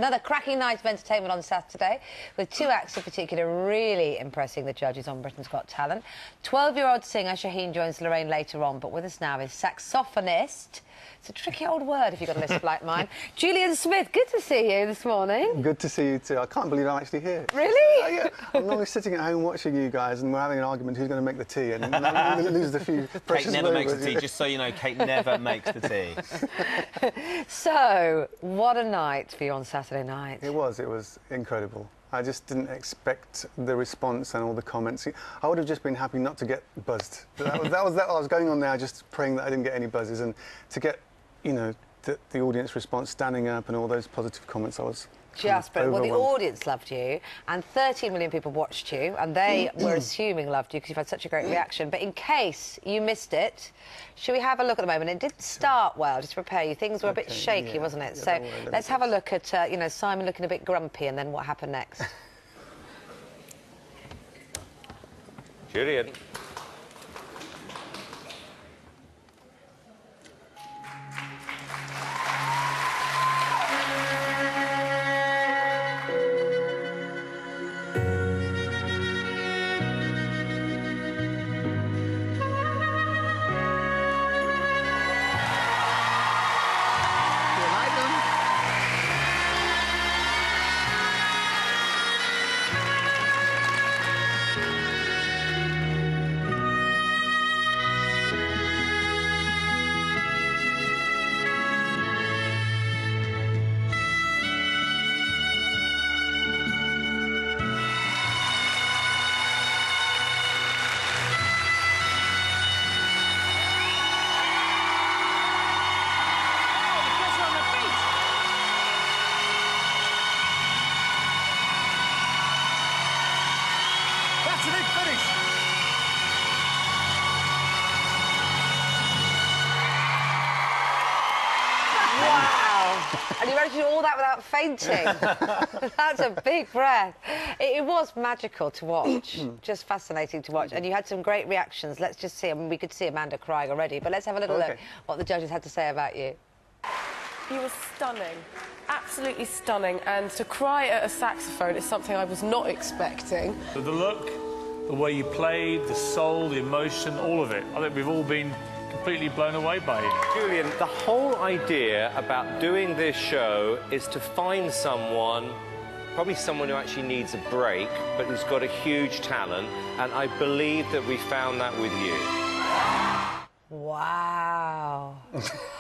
Another cracking night of entertainment on Saturday, with two acts in particular really impressing the judges on Britain's Got Talent. 12-year-old singer Shaheen joins Lorraine later on, but with us now is saxophonist. It's a tricky old word if you've got a list like mine. Julian Smith, good to see you this morning. Good to see you too. I can't believe I'm actually here. Really? Yeah. I'm normally sitting at home watching you guys and we're having an argument who's going to make the tea, and I'm going to lose the few precious Kate never moments. makes the tea, just so you know, Kate never makes the tea. So, what a night for you on Saturday night. It was incredible. I just didn't expect the response and all the comments. I would have just been happy not to get buzzed. That was I was going on there just praying that I didn't get any buzzes, and to get, you know, the audience response standing up and all those positive comments, I was just brilliant. Well, the audience loved you, and 13 million people watched you, and they were assuming loved you because you've had such a great reaction. But in case you missed it, should we have a look at the moment? It didn't start well, just to prepare you. Things were a bit shaky, wasn't it? So let's have a look at, you know, Simon looking a bit grumpy, and then what happened next. Julian. That's a big finish. Wow! And you managed to do all that without fainting. That's a big breath. It was magical to watch, just fascinating to watch. And you had some great reactions. Let's just see. I mean, we could see Amanda crying already, but let's have a little look what the judges had to say about you. You were stunning, absolutely stunning, and to cry at a saxophone is something I was not expecting. The look, the way you played, the soul, the emotion, all of it. I think we've all been completely blown away by it. Julian, the whole idea about doing this show is to find someone, probably someone who actually needs a break, but who's got a huge talent, and I believe that we found that with you. Wow.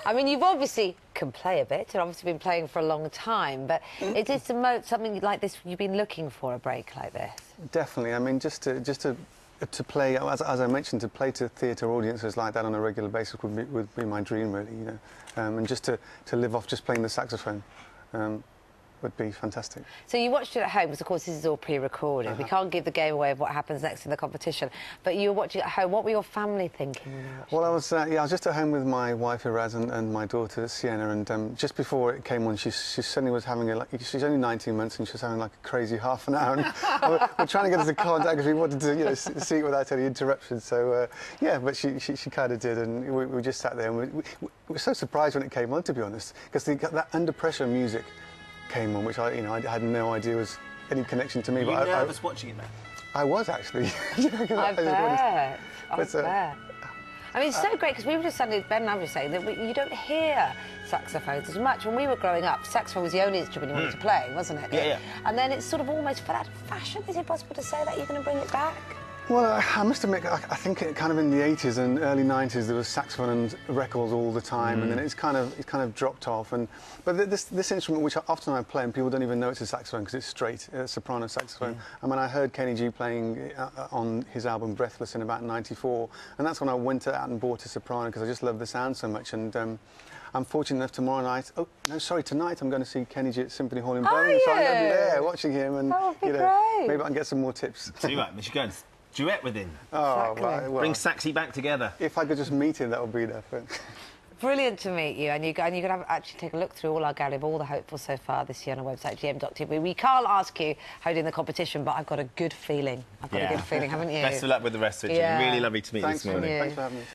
I mean, you've obviously can play a bit, and obviously been playing for a long time, but it is something like this you've been looking for, a break like this? Definitely. I mean, just to play, as I mentioned, to play to theatre audiences like that on a regular basis would be my dream, really, you know. And just to live off just playing the saxophone would be fantastic. So you watched it at home, because of course this is all pre-recorded. We can't give the game away of what happens next in the competition. But you were watching it at home. What were your family thinking when you watched Well, I was just at home with my wife Iraz and my daughter Sienna, and just before it came on, she suddenly was having she's only 19 months, and she was having like a crazy half an hour. And we're trying to get us in contact because we wanted to, you know, see it without any interruptions. So yeah, but she kind of did, and we just sat there, and we were so surprised when it came on, to be honest, because that under pressure music came on, which I had no idea was any connection to me. Were you nervous watching it, man? I was actually. I bet. I bet. I mean, it's so great, because we were just suddenly, Ben and I were saying that you don't hear saxophones as much. When we were growing up, saxophone was the only instrument you wanted to play, wasn't it? Yeah. And then it's sort of almost fell out of fashion. Is it possible to say that you're going to bring it back? Well, I must admit, I think it kind of in the 80s and early 90s there was saxophone and records all the time, and then it's kind of dropped off. But this instrument, which often I play, and people don't even know it's a saxophone because it's straight, soprano saxophone. And when I heard Kenny G playing on his album Breathless in about '94, and that's when I went out and bought a soprano because I just love the sound so much. And I'm fortunate enough tomorrow night. Oh no, sorry, tonight I'm going to see Kenny G at Symphony Hall in Birmingham. So I'm going to be there watching him, and you know, maybe I can get some more tips. So you're right, we should go and duet with him. Oh, Exactly. well, Bring Saxy back together. if I could just meet him, that would be enough. Brilliant to meet you, and you can actually take a look through all our gallery of all the hopefuls so far this year on our website, GM.TV. We can't ask you how you're doing the competition, but I've got a good feeling. I've got a good feeling, haven't you? Best of luck with the rest of it. Yeah. Really lovely to meet you this morning. Thanks for having me.